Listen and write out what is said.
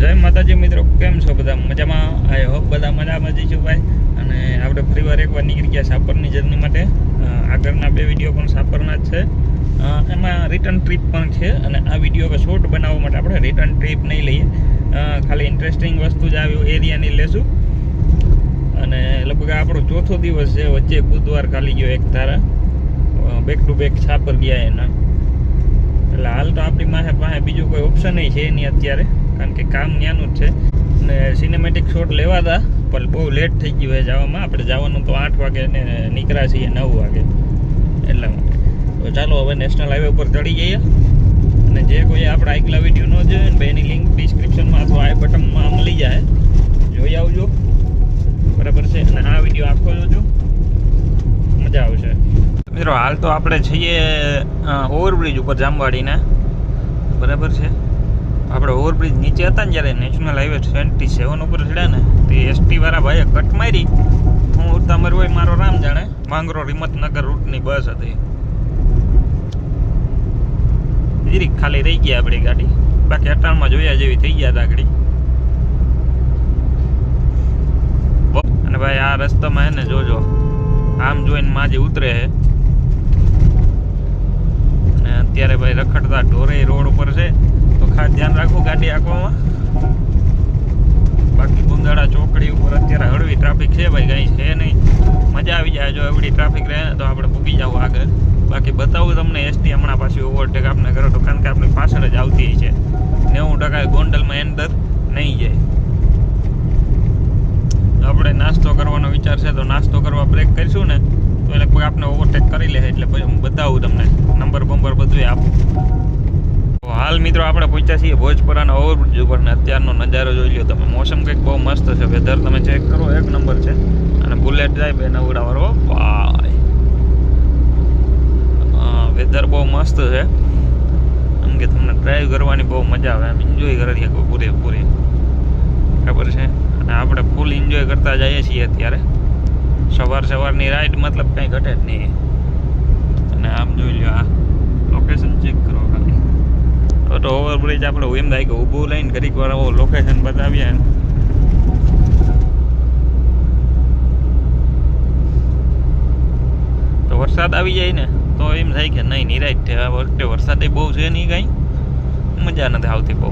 જય માતાજી મિત્રો, કેમ છો બધા? મજામાં? આઈ હોપ બધા મજામાં જ છો ભાઈ. અને આપણે ફરીવાર એકવાર નીકળી ગયા સાપરની જર્ની માટે. આગળના બે વિડીયો પણ સાપરના જ છે, એમાં રિટર્ન ટ્રીપ પણ છે. અને આ વિડીયો શોર્ટ બનાવવા માટે આપણે રિટર્ન ટ્રીપ નહીં લઈએ, ખાલી ઇન્ટરેસ્ટિંગ વસ્તુ જ આવી એરિયાની લેશું. અને લગભગ આપણો ચોથો દિવસ છે. વચ્ચે બુધવાર ખાલી ગયો એક ધારા, બેક ટુ બેક સાપર ગયા એના. એટલે હાલ તો આપણી પાસે બીજું કોઈ ઓપ્શન છે નહીં અત્યારે, કારણ કે કામ ત્યાંનું જ છે. અને સિનેમેટિક શોટ લેવા હતા પણ બહુ લેટ થઈ ગયું હોય જવામાં. આપણે જવાનું તો 8 વાગે ને નીકળ્યા છીએ 9 વાગે, એટલા માટે. તો ચાલો હવે નેશનલ હાઈવે ઉપર ચડી જઈએ. અને જે કોઈ આપણા આગલા વિડીયો ન જોયો ને એની લિંક ડિસ્ક્રિપ્શનમાં અથવા આઈ બટનમાં મળી જાય, જોઈ આવજો, બરાબર છે. અને આ વિડીયો આખો જોજો, મજા આવશે મિત્રો. હાલ તો આપણે છીએ ઓવરબ્રિજ ઉપર જામવાડીના, બરાબર છે. આપણે ઓવરબ્રિજ નીચે હતા ને જ્યારે નેશનલ હાઈવે 27 ઉપર ચડ્યા ને, તે એસટી વાળા ભાઈએ કટ મારી. હું ઉડતા મર હોય મારો રામ જાણે. માંગરોળ હિંમતનગર રૂટની બસ હતી, જીરીક ખાલી રહી ગયા આપણી ગાડી, બાકી અટાણમાં જોયા જેવી થઈ ગયા હતા આગળ. અને ભાઈ આ રસ્તામાં હે ને જોજો, આમ જોઈને માજી ઉતરે છે. અને અત્યારે ભાઈ રખડતા ઢોરે રોડ ઉપર છે, તો ખાસ ધ્યાન રાખવું ગાડી આંકવામાં. બાકી ગુંદાળા ચોકડી ઉપર અત્યારે હળવી ટ્રાફિક છે ભાઈ, કંઈ છે નહીં. મજા આવી જાય જો એવડી ટ્રાફિક રહે તો આપણે પૂગી જાવ આગળ. બાકી બતાવું તમને એસટી હમણાં પાછી ઓવરટેક આપણે કરો તો, કારણ કે આપણી પાછળ જ આવતી છે. 90% ગોંડલમાં અંદર નહીં જાય. આપણે નાસ્તો કરવાનો વિચાર છે, તો નાસ્તો કરવા બ્રેક કરીશું ને તો એ લગભગ આપણે ઓવરટેક કરી લે. એટલે પછી હું બતાવું તમને, નંબર બંબર બધું આપું. હાલ મિત્રો આપણે પહોંચ્યા છીએ ભોજપરાના ઓવરબ્રિજ ઉપર ને અત્યારનો નજારો જોઈ લો તમે. મોસમ કંઈક બહુ મસ્ત છે, વેધર તમે ચેક કરો, એક નંબર છે. અને બુલેટ જાય બે નવડાવાળો ભાઈ, વેધર બહુ મસ્ત છે. એમ કે તમને ડ્રાઈવ કરવાની બહુ મજા આવે, એમ એન્જોય કરી શકો પૂરેપૂરી, બરાબર છે. અને આપણે ફૂલ એન્જોય કરતા જઈએ છીએ અત્યારે. સવારની રાઈડ મતલબ કંઈ ઘટે જ નહીં. અને આમ જોઈ લો, આ લોકેશન ચેક કરો ખાલી. તો ઓવરબ્રિજ આપણે એમ થાય કે ઊભું લઈને ઘડીક વાર લોકેશન બતાવીએ. તો વરસાદ આવી જાય ને તો એમ થાય કે નહીં નિરાશ છે. આ વખતે વરસાદ બહુ છે નહીં, કાંઈ મજા નથી આવતી બહુ.